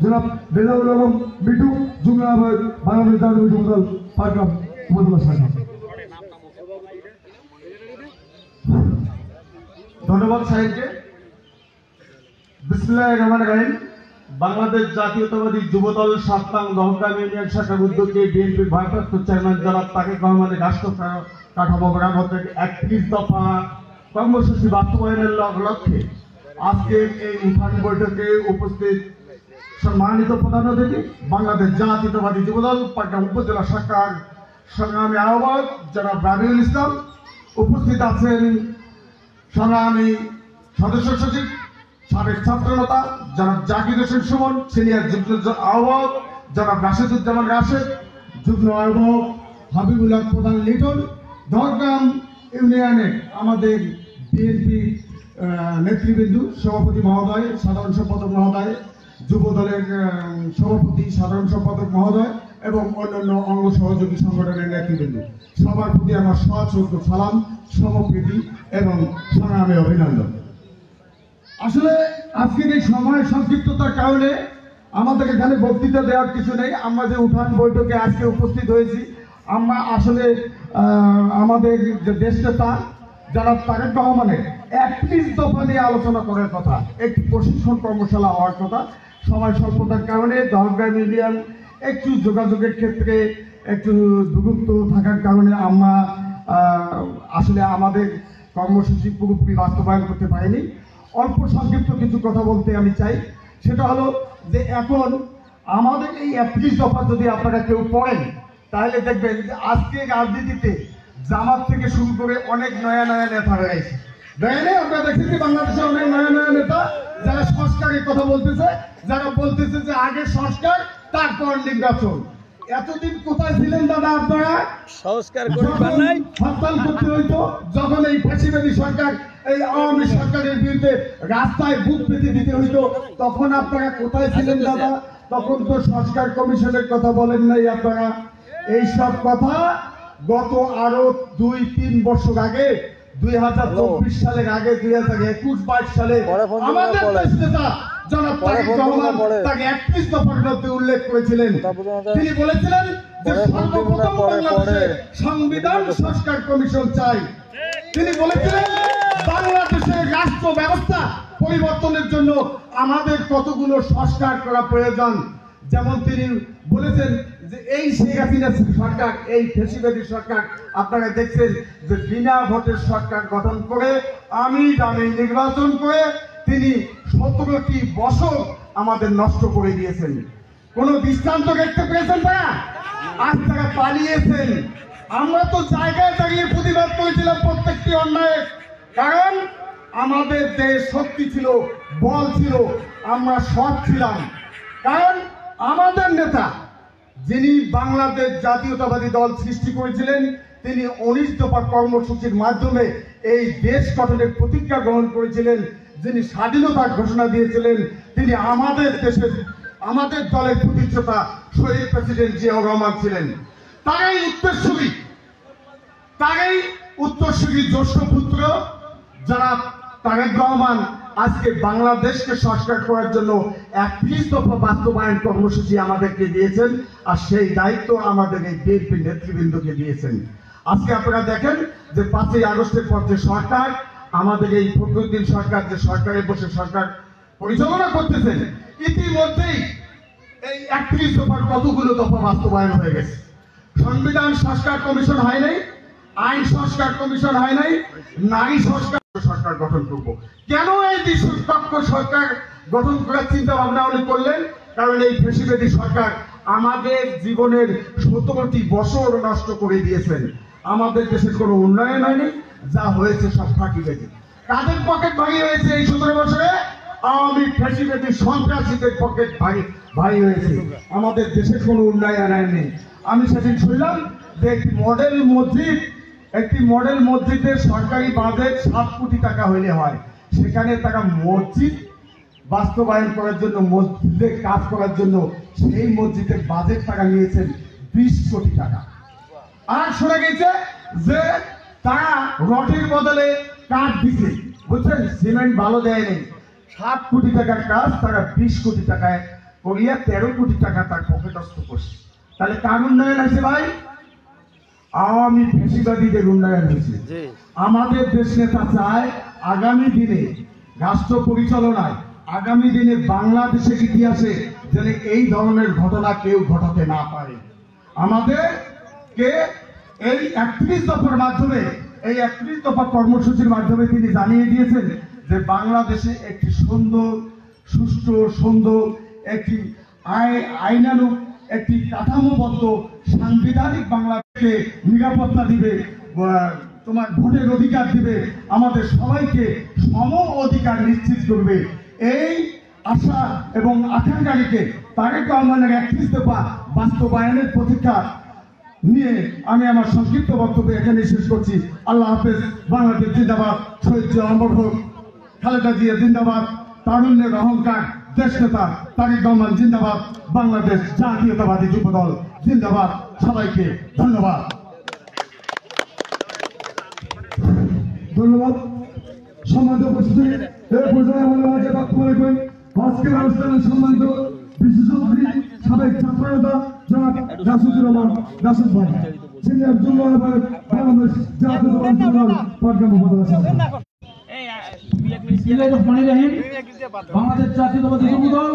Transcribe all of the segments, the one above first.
জনাব রেজাউল আলম মিঠু যুগ্ম আহ্বায়ক বাংলাদেশ জাতীয় যুবদল পাটগ্রাম উপজেলা শাখা। ধন্যবাদ সাহেবকে। বিসমিল্লাহির রহমানির রহিম। বাংলাদেশ জাতীয়তাবাদী যুবদল ৭ নং দহগ্রাম ইউনিয়ন শাখার উদ্যোগে বিএনপির ভারপ্রাপ্ত চেয়ারম্যান জনাব তারেক রহমানের রাষ্ট্র কাঠামো মেরামতের ৩১ দফা কর্মসূচি বাস্তবায়নের লক্ষ্যে আজকের এই উঠান বৈঠকে উপস্থিত সম্মানিত প্রধান অতিথি বাংলাদেশ জাতীয়তাবাদী যুবদল পাটগ্রাম উপজেলা শাখার সংগ্রামী আহ্বায়ক জনাব রাবিউল ইসলাম, উপস্থিত আছেন সংগ্রামী সদস্য সচিব সাবেক ছাত্রনেতা জনাব জাকির হোসেন সুমন, সিনিয়র যুগ্ম আহ্বায়ক জনাব রাশেদুজ্জামান রাশেদ, যুগ্ম আহ্বায়ক হাবিবুল্লাহ প্রধান লিটন, দহগ্রাম ইউনিয়নের আমাদের বিএনপি নেতৃবৃন্দ, সভাপতি মহোদয়, সাধারণ সম্পাদক মহোদয়, যুব দলের সভাপতি, সাধারণ সম্পাদক মহোদয় এবং অন্যান্য অঙ্গ সহযোগী সংগঠনের নেতৃবৃন্দ, সবার প্রতি আমার সশ্রদ্ধ সালাম, সমপ্রীতি এবং সংগ্রামী অভিনন্দন। আসলে আজকের এই সময় সংক্ষিপ্ততার কারণে আমাদের এখানে বক্তৃতা দেওয়ার কিছু নেই। আমরা যে উঠান বৈঠকে আজকে উপস্থিত হয়েছি, আমরা আসলে আমাদের যে দেশ নেতা যারা তারেক রহমানের ৩১ দফা নিয়ে আলোচনা করার কথা, একটি প্রশিক্ষণ কর্মশালা হওয়ার কথা। সময় স্বল্পতার কারণে দহগ্রাম ইউনিয়ন একটু যোগাযোগের ক্ষেত্রে একটু দুরুক্ত থাকার কারণে আমরা আসলে আমাদের কর্মসূচি পুরোপুরি বাস্তবায়ন করতে পারিনি। অল্প সংক্ষিপ্ত কিছু কথা বলতে আমি চাই। সেটা হলো যে এখন আমাদের এই ৩১ দফা যদি আপনারা কেউ পড়েন তাহলে দেখবেন যে আজকে রাজনীতিতে জামাত থেকে শুরু করে অনেক নয়া নয়া নেতা রয়েছে। দেখেন আমরা দেখেছি বাংলাদেশে অনেক নয়া নয়া নেতা যারা সংস্কারের কথা বলতেছে, যারা বলতেছে যে আগে সংস্কার তারপর নির্বাচন। এতদিন কোথায় ছিলেন দাদা আপনারা? সংস্কার হরতাল করতে হইতো যখন এই ফ্যাসিবাদী সরকার, এই আওয়ামী সরকারের বিরুদ্ধে রাস্তায় বুক পেতে দিতে হইতো, তখন আপনারা কোথায় ছিলেন দাদা? তখন তো সংস্কার কমিশনের কথা বলেন নাই আপনারা। এইসব কথা গত আরো ২-৩ বছর আগে, ২০২৪ সালের আগে, ২০২১-২২ সালে আমাদের দেশ নেতা জনাব তারেক রহমান তাকে ৩১ দফার মধ্যে উল্লেখ করেছিলেন। তিনি বলেছিলেন যে সর্বপ্রথম বাংলাদেশে সংবিধান সংস্কার কমিশন চাই। তিনি বলেছিলেন বাংলাদেশের রাষ্ট্র ব্যবস্থা পরিবর্তনের জন্য আমাদের কতগুলো সংস্কার করা প্রয়োজন। যেমন তিনি বলেছেন যে এই শেখ হাসিনা সরকার, এই ফ্যাসিবাদী সরকার, আপনারা দেখছেন যে বিনা ভোটের সরকার গঠন করে আমি দামি নির্বাচন করে তিনি ১৭টি বছর আমাদের নষ্ট করে দিয়েছেন। কোন দৃষ্টান্ত দেখতে পেয়েছেন তারা? আজ তারা পালিয়েছেন। আমরা তো জায়গায় দাঁড়িয়ে প্রতিবাদ করেছিলাম প্রত্যেকটি অন্যায়ের, কারণ আমাদের দেশ শক্তি ছিল, বল ছিল, আমরা সৎ ছিলাম। কারণ আমাদের নেতা যিনি বাংলাদেশ জাতীয়তাবাদী দল সৃষ্টি করেছিলেন, তিনি ১৯ দফা কর্মসূচির মাধ্যমে এই দেশ গঠনের প্রতিজ্ঞা গ্রহণ করেছিলেন। যিনি স্বাধীনতার ঘোষণা দিয়েছিলেন, তিনি আমাদের দেশের, আমাদের দলের প্রতিষ্ঠাতা শহীদ প্রেসিডেন্ট জিয়াউর রহমান ছিলেন। তারই উত্তরসূরি জ্যেষ্ঠ পুত্র জনাব তারেক রহমান আজকে বাংলাদেশকে সংস্কার করার জন্য ৩১ দফা বাস্তবায়ন কর্মসূচি আমাদেরকে দিয়েছেন, আর সেই দায়িত্ব আমাদের এই বিএনপি নেতৃবৃন্দকে দিয়েছেন। আজকে আপনারা দেখেন যে ৫ই আগস্টের পর যে সরকার, আমাদের এই ফখরুদ্দিন সরকার যে সরকারে বসে সরকার পরিচালনা করতেছেন, ইতিমধ্যেই এই ৩১ দফার কতগুলো দফা বাস্তবায়ন হয়ে গেছে। সংবিধান সংস্কার কমিশন হয় নাই, আইন সংস্কার কমিশন হয় নাই, নারী সংস্কার সরকার গঠন করব। কেন এই নিষ্পক্ষ সরকার গঠন করার চিন্তা ভাবনা উনি করলেন? কারণ এই ফ্যাসিবাদী সরকার আমাদের জীবনের ১৭টি বছর নষ্ট করে দিয়েছেন। আমাদের দেশের কোনো উন্নয়ন হয়নি, যা হয়েছে সব ফাঁকিবাজি। কাদের পকেট ভারী হয়েছে এই ১৭ বছরে? আওয়ামী ফ্যাসিবাদী সন্ত্রাসীদের পকেট ভারী হয়েছে। আমাদের দেশের কোনো উন্নয়ন হয়নি। আমি সেদিন শুনলাম যে একটি মডেল মসজিদের সরকারি বাজেট ৭ কোটি টাকা হইলে হয়, সেখানে তারা মসজিদ বাস্তবায়ন করার জন্য, মসজিদের কাজ করার জন্য সেই মসজিদের বাজেট টাকা নিয়েছেন ২০ কোটি টাকা। আর শোনা গেছে যে তারা রডের বদলে কাঠ দিচ্ছে, বুঝছেন, সিমেন্ট ভালো দেয়নি। ৭ কোটি টাকার কাজ তারা ২০ কোটি টাকায় করিয়া 13 কোটি টাকা তার পকেটস্থ করছে। তাহলে কার উন্নয়ন হয়েছে ভাই? আওয়ামী ফ্যাসিবাদীদের উন্নয়ন হয়েছে। আমাদের দেশ নেতা চায় আগামী দিনে রাষ্ট্র পরিচালনায়, আগামী দিনে বাংলাদেশের ইতিহাসে যেন এই ধরনের ঘটনা কেউ ঘটাতে না পারে। আমাদেরকে এই 31 দফার মাধ্যমে, এই 31 দফা কর্মসূচির মাধ্যমে তিনি জানিয়ে দিয়েছেন যে বাংলাদেশে একটি সুন্দর, সুষ্ঠু, সুন্দর একটি আইনানুগ, একটি কাঠামোবদ্ধ সাংবিধানিক বাংলাদেশকে নিরাপত্তা দিবে, তোমার ভোটের অধিকার দিবে, আমাদের সবাইকে সম অধিকার নিশ্চিত করবে। এই আশা এবং আকাঙ্ক্ষাকে তারেক রহমানের 31 দফা বাস্তবায়নের প্রতীক্ষা নিয়ে আমি আমার সংক্ষিপ্ত বক্তব্য এখানে শেষ করছি। আল্লাহ হাফেজ। বাংলাদেশ জিন্দাবাদ। শহীদ অমর হোক। খালেদা জিয়া জিন্দাবাদ। তারুণ্যের অহংকার দেশ নেতা তারেক রহমান জিন্দাবাদ। বাংলাদেশ জাতীয়তাবাদী যুবদল জিন্দাবাদ। সবাইকে ধন্যবাদ। ধন্যবাদ। সম্মানিত উপস্থিতি, এই পর্যায়ে আমাদের মাঝে বক্তব্য রাখবেন আজকের অনুষ্ঠানের সম্মানিত বিশেষ অতিথি সাবেক ছাত্রনেতা জনাব রাসুদুর রহমান রাসুদ ভাই, সিনিয়র যুব আহ্বায়ক বাংলাদেশ জাতীয়তাবাদী যুবদল পাটগ্রাম উপজেলা শাখা। বাংলাদেশ জাতীয়তাবাদী যুবদল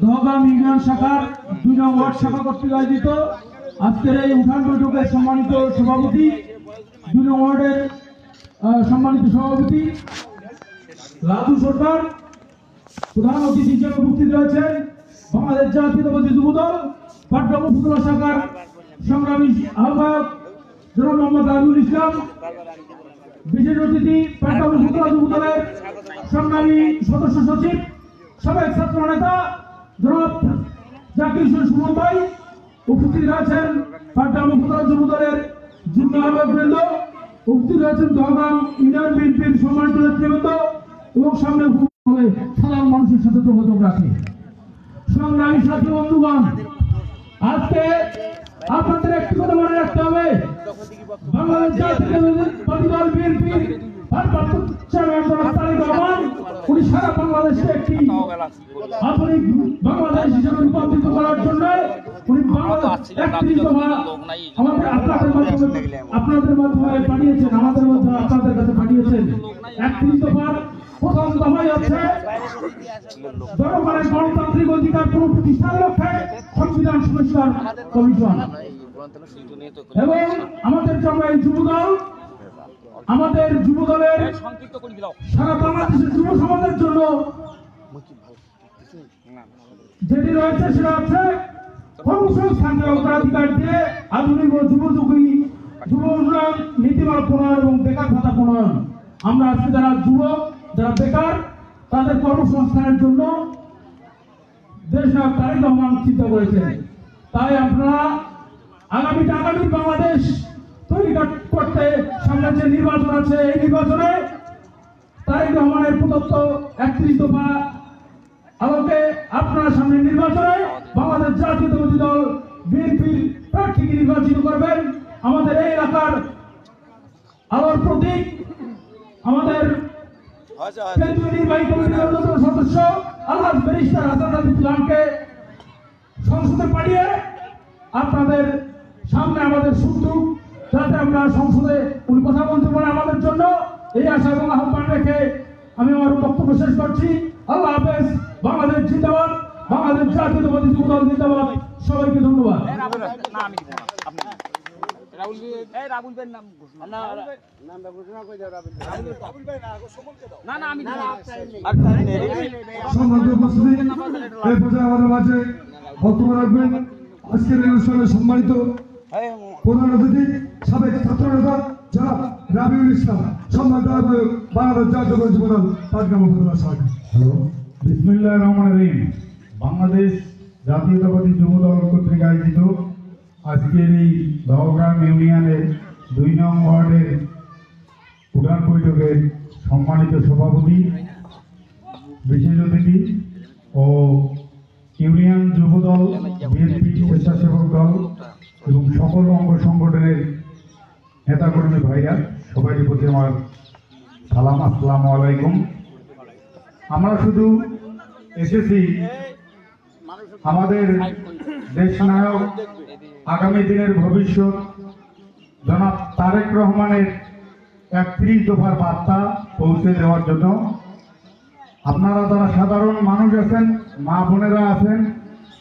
দহগ্রাম ইউনিয়ন শাখার 2 নং ওয়ার্ড শাখা কর্তৃক আয়োজিত আজকের এই উঠান বৈঠকের সম্মানিত সভাপতি, 2 নং ওয়ার্ডের সম্মানিত সভাপতি লাদু সরকার, প্রধান অতিথি হিসেবে উপস্থিত রয়েছেন বাংলাদেশ জাতীয়তাবাদী যুবদল পাটগ্রাম উপজেলা শাখার সংগ্রামী আহ্বায়ক জনাব মোহাম্মদ রাজুল ইসলাম, বিশেষ অতিথি পাটগ্রাম উপজেলা যুবদলের সংগ্রামী সদস্য সচিব সাবেক ছাত্র নেতা জনাব জাকির হোসেন সুমন ভাই, উপস্থিত রয়েছেন পাটগ্রাম উপজেলা যুবদলের যুগ্ম আহ্বায়কবৃন্দ, উপস্থিত রয়েছেন দহগ্রাম ইউনিয়ন বিএনপির সম্মানিত নেতৃবৃন্দ এবং সামনে সাধারণ মানুষের সাথে যোগাযোগ রাখে। সংগ্রামী সাথী বন্ধুগণ, আজকে আপনাদের একটি কথা মনে রাখতে হবে, বাংলাদেশ জাতীয়তাবাদী দল বিএনপির ভারপ্রাপ্ত চেয়ারম্যান জনাব তারেক রহমান উনি সারা বাংলাদেশে একটি আধুনিক বাংলাদেশ হিসেবে রূপান্তরিত করার জন্য উনি বাংলাদেশ 31 দফা আমাদের আপনাদের মাধ্যমে পাঠিয়েছেন, আমাদের মধ্যে আপনাদের কাছে পাঠিয়েছেন। 31 দফার প্রথম দফাই হচ্ছে জনগণের গণতান্ত্রিক অধিকার পুনঃপ্রতিষ্ঠার লক্ষ্যে সংবিধান সংস্কার কমিশন, এবং আমাদের জন্মের যুবদল, আমাদের যুবদলের সারা বাংলাদেশের যুব সমাজের জন্য যেটি রয়েছে সেটা হচ্ছে কর্মসংস্থানের অগ্রাধিকার দিয়ে আধুনিক ও যুবযোগী যুব উন্নয়ন নীতিমালা প্রণয়ন এবং বেকার ভাতা প্রণয়ন। আমরা আজকে যারা যুবক, যারা বেকার, তাদের কর্মসংস্থানের জন্য দেশ নায়ক তারেক রহমান চিন্তা করেছেন। তাই আপনারা আগামী বাংলাদেশ তৈরি করতে সামনে যে নির্বাচন আছে, এই নির্বাচনে তারেক রহমানের প্রদত্ত 31 দফা আলোকে আপনারা সামনে নির্বাচনে বাংলাদেশ জাতীয়তাবাদী দল বিএনপির প্রার্থীকে নির্বাচিত করবেন। আমাদের এই এলাকার আলোর প্রতীক, আমাদের কেন্দ্রীয় নির্বাহী কমিটির অন্যতম সদস্য আলহাজ ব্যারিস্টার হাসান আলী খানকে সংসদে পাঠিয়ে আপনাদের সামনে আমাদের সুযোগ, যাতে আমরা সংসদে উনি কথা বলতে পারে আমাদের জন্য, এই আশা এবং আহ্বান রেখে আমি আমার বক্তব্য শেষ করছি। আল্লাহ হাফেজ। বাংলাদেশ জিন্দাবাদ। বাংলাদেশ জাতীয়তাবাদী যুবদল জিন্দাবাদ। সবাইকে ধন্যবাদ। আমাদের মাঝে বক্তব্য রাখবেন আজকের এই অনুষ্ঠানে সম্মানিত প্রধান অতিথি সাবেক ছাত্র নেতা জনাব রাবিউল ইসলাম, সম্মানিত আহ্বায়ক বাংলাদেশ জাতীয়তাবাদী যুবদল পাটগ্রাম উপজেলা শাখা। হ্যালো, বিসমিল্লাহির রহমানির রহিম। বাংলাদেশ জাতীয়তাবাদী যুবদল কর্তৃক আয়োজিত আজকের এই দহগ্রাম ইউনিয়নের 2 নং ওয়ার্ডের উঠান বৈঠকের সম্মানিত সভাপতি, বিশেষ অতিথি ও ইউনিয়ন যুবদল বিএনপি স্বেচ্ছাসেবক দল এবং সকল অঙ্গ সংগঠনের নেতাকর্মী ভাইরা, সবাইকে প্রতি আমার সালাম, আসসালামু আলাইকুম। আমরা শুধু এসেছি আমাদের দেশ নায়ক আগামী দিনের ভবিষ্যৎ জনাব তারেক রহমানের 31 দফার বার্তা পৌঁছে দেওয়ার জন্য আপনারা যারা সাধারণ মানুষ আছেন, মা বোনেরা আছেন,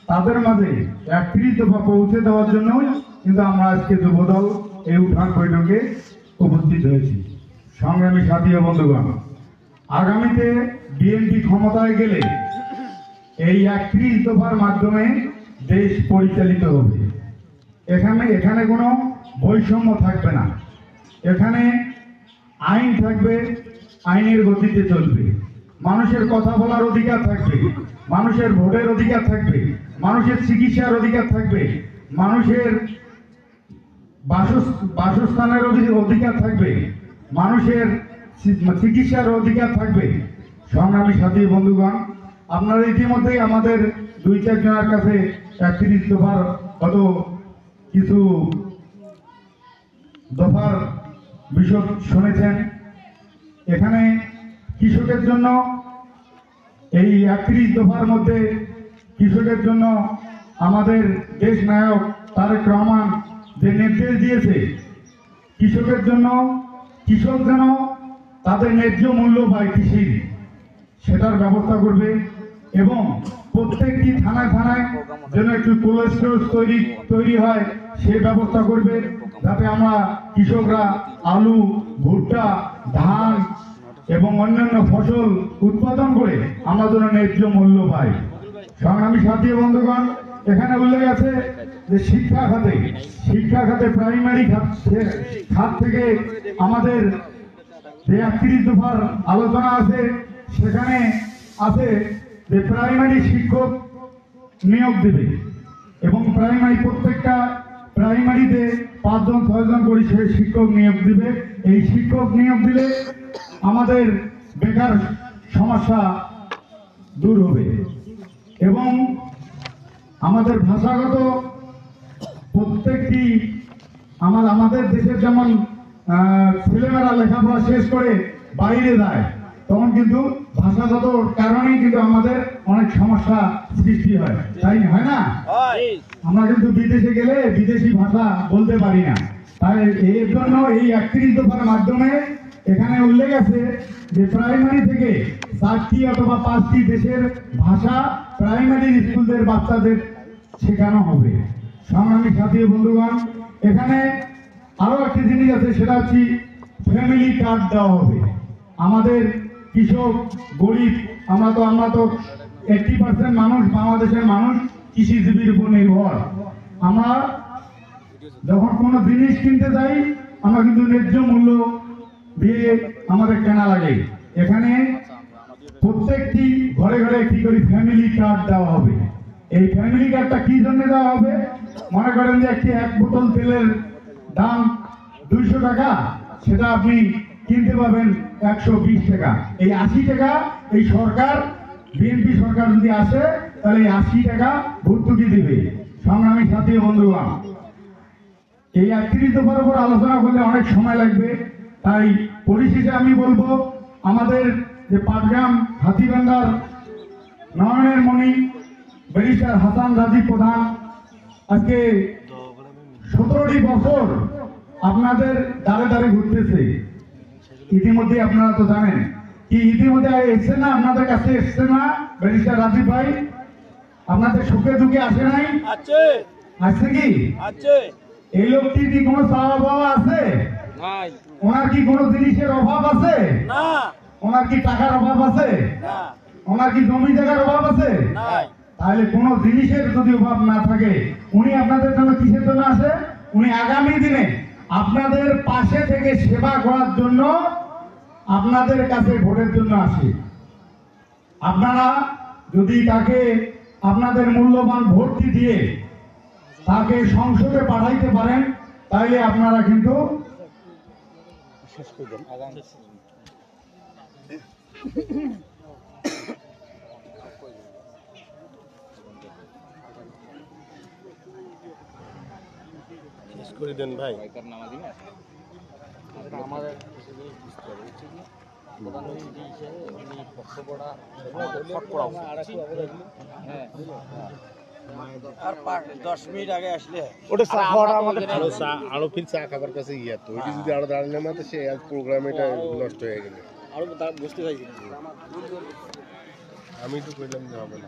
তাদের মাঝে 31 দফা পৌঁছে দেওয়ার জন্যই কিন্তু আমরা আজকে যুবদল এই উঠান বৈঠকে উপস্থিত হয়েছি। সংগ্রামী সাথী ও বন্ধুগণ, আগামীতে বিএনপি ক্ষমতায় গেলে এই 31 দফার মাধ্যমে দেশ পরিচালিত হবে। এখানে কোনো বৈষম্য থাকবে না, এখানে আইন থাকবে, আইনের গতিতে চলবে, মানুষের কথা বলার অধিকার থাকবে, মানুষের ভোটের অধিকার থাকবে, মানুষের চিকিৎসার অধিকার থাকবে, মানুষের বাসস্থানের অধিকার থাকবে, মানুষের চিকিৎসার অধিকার থাকবে। সংগ্রামী সাথী বন্ধুগণ, আপনারা ইতিমধ্যেই আমাদের 2-4 জনের কাছে 31 দফার কত কিছু দফার বিষয় শুনেছেন। এখানে কৃষকের জন্য এই 31 দফার মধ্যে কৃষকের জন্য আমাদের দেশ নায়ক তারেক রহমান যে নির্দেশ দিয়েছে, কৃষকের জন্য কৃষক যেন তাদের ন্যায্য মূল্য পায় কৃষির, সেটার ব্যবস্থা করবে এবং প্রত্যেকটি থানায় থানায় যেন একটু কোল্ড স্টোরেজ তৈরি হয় সেই ব্যবস্থা করবে, যাতে আমরা কৃষকরা আলু, ভুট্টা, ধান এবং অন্যান্য ফসল উৎপাদন করে আমরা যেন ন্যায্য মূল্য পাই। সংগ্রামী সাথী বন্ধুগণ, এখানে উল্লেখ আছে যে শিক্ষা খাতে প্রাইমারি খাত থেকে আমাদের যে 31 দফার আলোচনা আছে, সেখানে আছে যে প্রাইমারি শিক্ষক নিয়োগ দেবে এবং প্রত্যেকটা প্রাইমারিতে 5-6 জন করে শিক্ষক নিয়োগ দিবে। এই শিক্ষক নিয়োগ দিলে আমাদের বেকার সমস্যা দূর হবে এবং আমাদের ভাষাগত প্রত্যেকটি আমাদের দেশের যেমন ছেলেমেয়েরা লেখাপড়া শেষ করে বাইরে যায়, তখন কিন্তু ভাষাগত কারণেই কিন্তু আমাদের অনেক সমস্যা সৃষ্টি হয়, তাই হয় না? আমরা কিন্তু বিদেশে গেলে বিদেশি ভাষা বলতে পারি না। তাই এর জন্য এই 31 দফার মাধ্যমে এখানে উল্লেখ আছে যে প্রাইমারি থেকে 4টি অথবা 5টি দেশের ভাষা প্রাইমারি স্কুলদের বাচ্চাদের শেখানো হবে। সংগ্রামী সাথী বন্ধুগণ, এখানে আরো একটি জিনিস আছে, সেটা হচ্ছে ফ্যামিলি কার্ড দেওয়া হবে। আমাদের কৃষক গরিব, আমরা তো 80% মানুষ, বাংলাদেশের মানুষ কৃষিজীবীর উপর নির্ভর। আমরা যখন কোনো জিনিস কিনতে যাই, আমরা কিন্তু ন্যায্য মূল্য দিয়ে আমাদের কেনা লাগে। এখানে প্রত্যেকটি ঘরে ঘরে একটি করে ফ্যামিলি কার্ড দেওয়া হবে। এই ফ্যামিলি কার্ডটা কি জন্য দেওয়া হবে? মনে করেন যে এক বোতল তেলের দাম 200 টাকা, সেটা আপনি কিনতে পাবেন 120 টাকা। এই 80 টাকা এই সরকার, বিএনপি সরকার যদি আসে, তাহলে এই 80 টাকা ভর্তুকি দিবে। সংগ্রামী সাথী বন্ধুগণ, এই 31 দফার উপর আলোচনা করলে অনেক সময় লাগবে, তাই পরিশেষে আমি বলবো, আমাদের যে পাটগ্রাম হাতিবান্ধার নয়নের মণি ব্যারিস্টার হাসান রাজী প্রধান আজকে 17টি বছর আপনাদের দ্বারে দ্বারে ঘুরতেছে। ইতিমধ্যে আপনারা তো জানেন কি, ইতিমধ্যে এসছে না, আপনাদের কাছে এসছে না ব্যারিস্টার রাজীব ভাই? আপনাদের সুখে দুঃখে আসে নাই? আসছে কি? এই লোকটির কি কোনো চাওয়া পাওয়া আছে? ওনার কি কোনো জিনিসের অভাব আছে? ওনার কি টাকার অভাব আছে? ওনার কি জমি জায়গার অভাব আছে? তাহলে কোন জিনিসের যদি অভাব না থাকে, উনি আপনাদের জন্য কিসের জন্য আসে? উনি আগামী দিনে আপনাদের পাশে থেকে সেবা করার জন্য আপনাদের কাছে ভোটের জন্য আসে। আপনারা যদি তাকে আপনাদের মূল্যবান ভোটটি দিয়ে তাকে সংসদে পাঠাইতে পারেন, তাহলে আপনারা কিন্তু শেষ করে দেন ভাই। প্রধান অতিথি হিসেবে উনি বক্তব্যটা শর্ট করা উচিত। আর 10 মিনিট আগে আসলে ওটা চা খাওয়াটা আমাদের আরো ফির চা খাবার কাছে ইয়া তো ওইটি যদি আরো দাঁড়ালে না তো সে প্রোগ্রাম এটা নষ্ট হয়ে গেল। আরো বুঝতে পারছি আমি তো কইলাম যে হবে না।